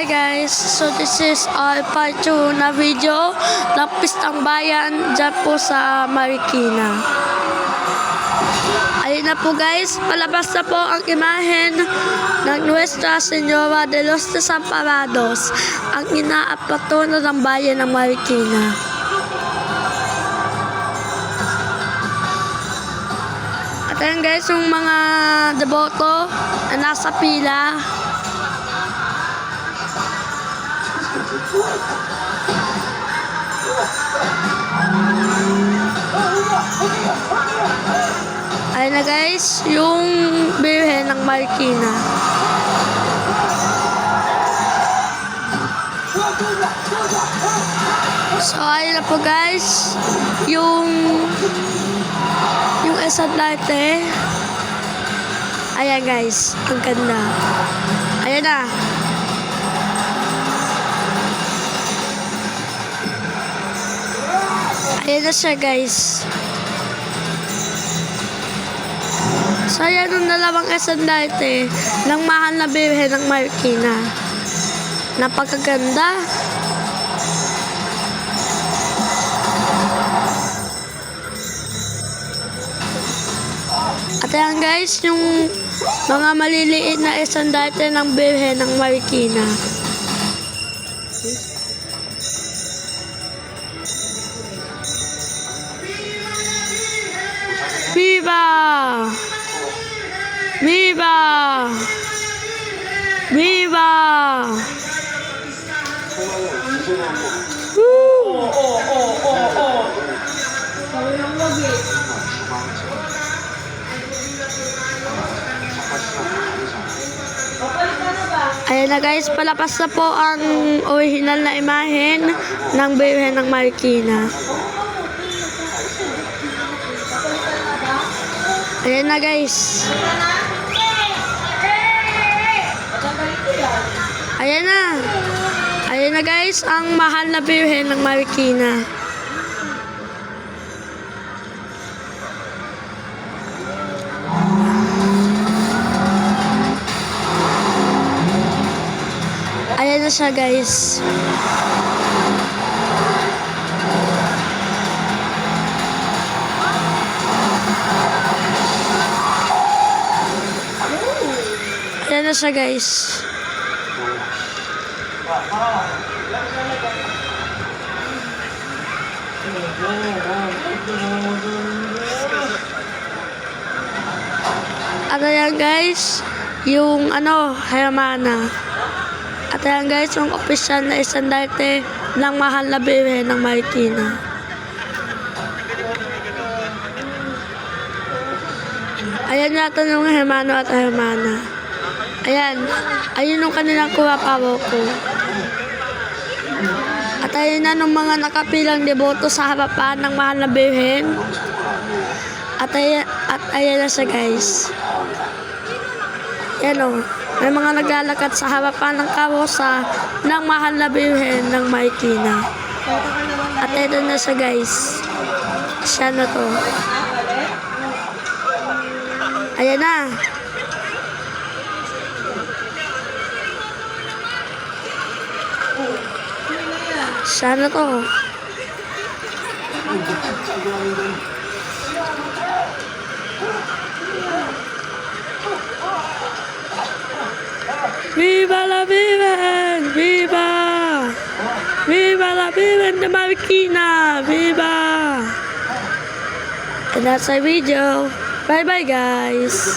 Hi guys, so this is part 2 na video ng Pistang Bayan dyan po sa Marikina. Ayun na po guys, palabas na po ang imahen ng Nuestra Señora de los Desamparados, ang ina at patrona ng bayan ng Marikina. At ayun guys, yung mga deboto na nasa pila. Ayun na guys, yung Birhen ng Marikina. So ayun na po guys, yung estandarte. Ayan guys, ang ganda. Ayan na. Ayan na siya guys. So ayan yung dalawang estandarte ng mahal na Birhen ng Marikina. Napakaganda. At ayan guys, yung mga maliliit na estandarte ng Birhen ng Marikina. Viva! Viva! Viva! Ayan na guys, palapas na po ang original na imahen ng Birhen ng Marikina. Ayan na guys. Ayan na. Ayan na guys, ang mahal na Birhen ng Marikina. Ayan na siya guys. Ayan na siya guys. At ayan guys, yung Hermana. At ayan guys, yung official na estandarte ng mahal na Birhen ng Marikina. Ayan yata yung Hermano at Hermana. Ayan, ayun yung kanilang kuha-pawoko. At ayun na nung mga nakapilang deboto sa harapan ng mahal na Birhen. At ayan na siya guys. Yan o, may mga naglalakad sa harapan ng karosa ng mahal na Birhen ng Marikina. At ito na siya guys. Siya na to. Ayan na. Siya na to. Viva la Birhen! Viva! Viva la Birhen de Marikina! Viva! And that's our video. Bye bye guys!